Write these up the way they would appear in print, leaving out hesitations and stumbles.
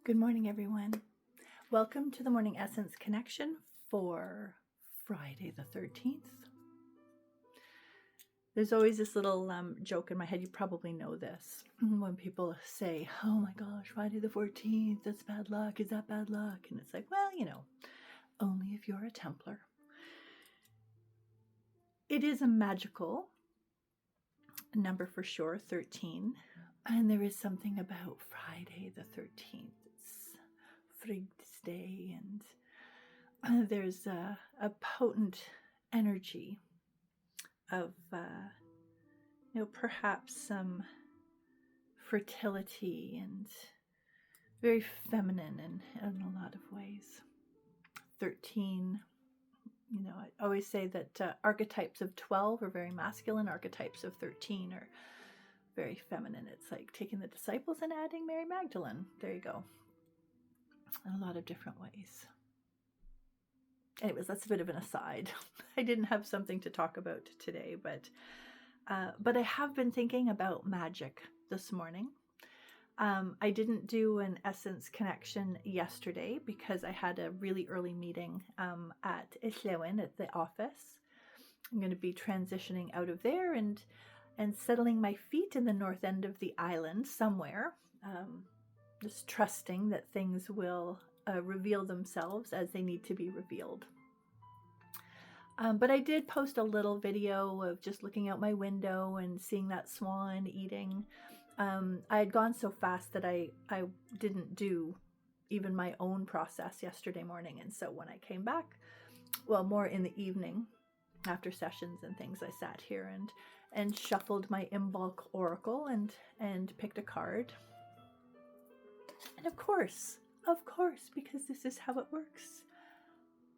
Good morning, everyone. Welcome to the Morning Essence Connection for Friday the 13th. There's always this little joke in my head. You probably know this. When people say, oh my gosh, Friday the 14th, that's bad luck. Is that bad luck? And it's like, well, only if you're a Templar. It is a magical number for sure, 13. And there is something about Friday the 13th. It's Frigd's Day, and there's a potent energy of, perhaps some fertility and very feminine in a lot of ways. 13, I always say that archetypes of 12 are very masculine, archetypes of 13 are very feminine. It's like taking the disciples and adding Mary Magdalene. There you go. In a lot of different ways. Anyways, that's a bit of an aside. I didn't have something to talk about today, but I have been thinking about magic this morning. I didn't do an essence connection yesterday because I had a really early meeting at Islewin at the office. I'm going to be transitioning out of there and settling my feet in the north end of the island somewhere, just trusting that things will reveal themselves as they need to be revealed. But I did post a little video of just looking out my window and seeing that swan eating. I had gone so fast that I didn't do even my own process yesterday morning. And so when I came back, well, more in the evening after sessions and things, I sat here and shuffled my Imbolc Oracle and picked a card. And of course, because this is how it works,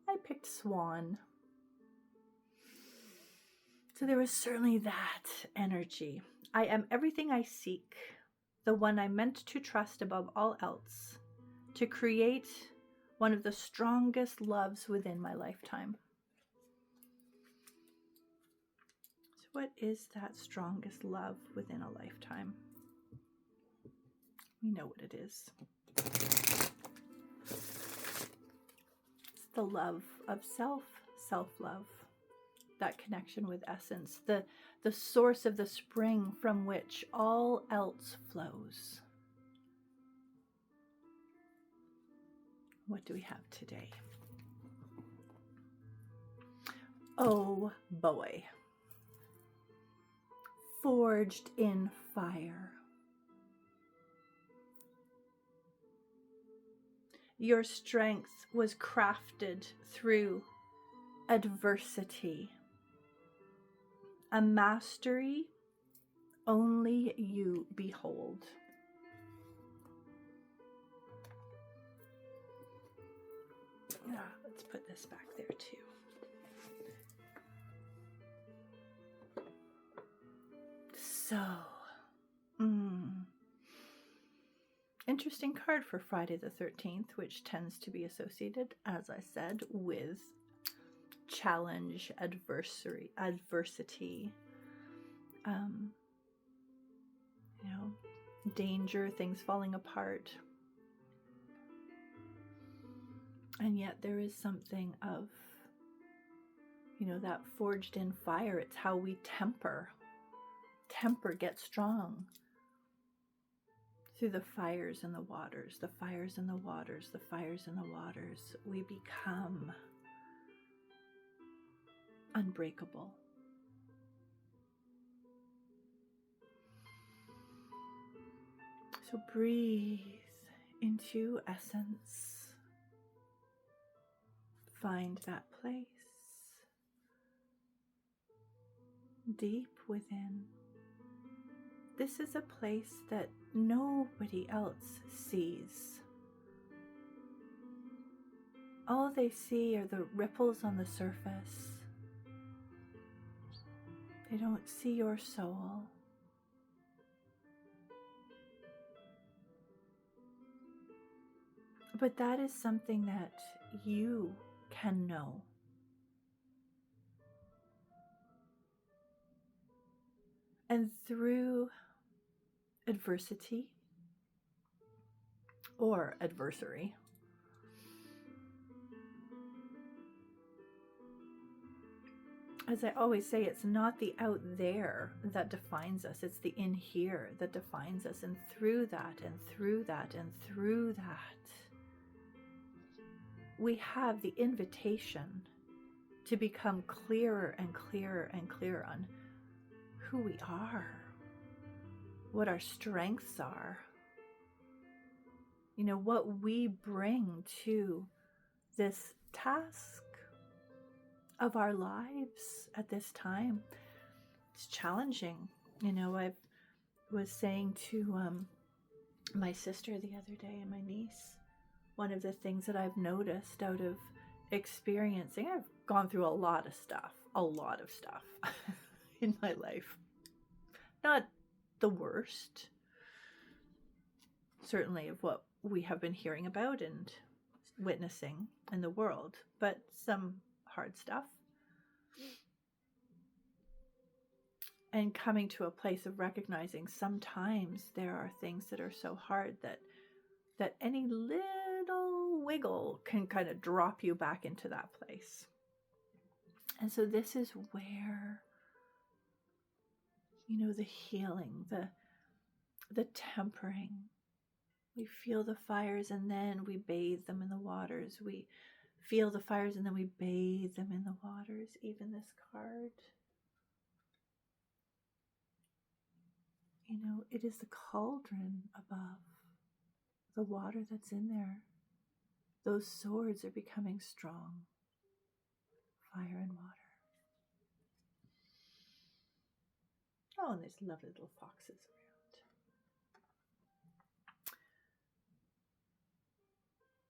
I picked Swan. So there was certainly that energy. I am everything I seek, the one I'm meant to trust above all else, to create one of the strongest loves within my lifetime. So what is that strongest love within a lifetime? We know what it is. It's the love of self-love. That connection with essence, the source of the spring from which all else flows. What do we have today? Oh boy. Forged in fire. Your strength was crafted through adversity. A mastery only you behold. Let's put this back there too. So, interesting card for Friday the 13th, which tends to be associated, as I said, with challenge, adversity, danger, things falling apart. And yet there is something of, that forged in fire. It's how we temper, get strong through the fires and the waters, the fires and the waters, the fires and the waters. We become unbreakable. So breathe into essence. Find that place deep within. This is a place that nobody else sees. All they see are the ripples on the surface. They don't see your soul. But that is something that you can know. And through adversity, or adversary. As I always say, it's not the out there that defines us, it's the in here that defines us. And through that, and through that, and through that, we have the invitation to become clearer and clearer and clearer on who we are, what our strengths are, what we bring to this task of our lives at this time. It's challenging. I was saying to my sister the other day and my niece, one of the things that I've noticed out of experiencing, I've gone through a lot of stuff in my life. Not the worst, certainly, of what we have been hearing about and witnessing in the world, but some hard stuff. And coming to a place of recognizing sometimes there are things that are so hard that any little wiggle can kind of drop you back into that place. And so this is where, the healing, the tempering, we feel the fires and then we bathe them in the waters. We feel the fires and then we bathe them in the waters. Even this card, it is the cauldron above, the water that's in there. Those swords are becoming strong. Fire and water. Oh, and there's lovely little foxes around.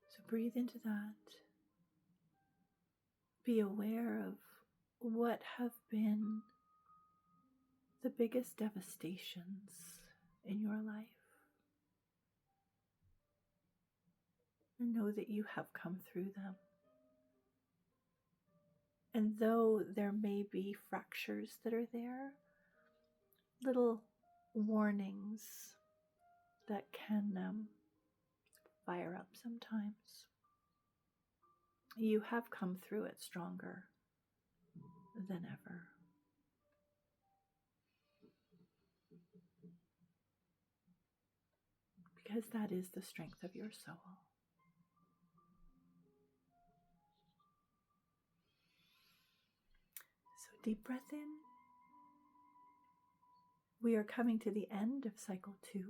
So breathe into that. Be aware of what have been the biggest devastations in your life. And know that you have come through them. And though there may be fractures that are there, little warnings that can fire up sometimes, you have come through it stronger than ever. Because that is the strength of your soul. So deep breath in. We are coming to the end of cycle 2.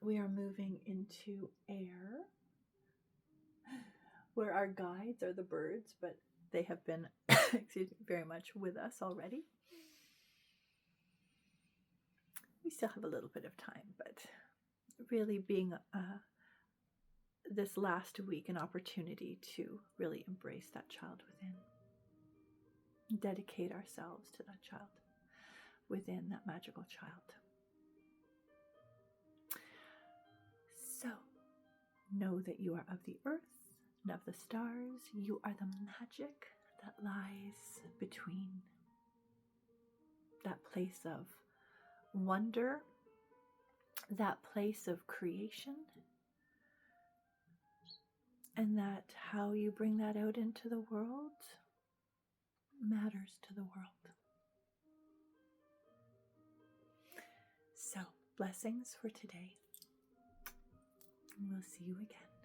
We are moving into air, where our guides are the birds, but they have been, very much with us already. We still have a little bit of time, but really being this last week an opportunity to really embrace that child within. Dedicate ourselves to that child within, that magical child. So, know that you are of the earth and of the stars. You are the magic that lies between. That place of wonder, that place of creation, and that how you bring that out into the world matters to the world. So, blessings for today. And we'll see you again.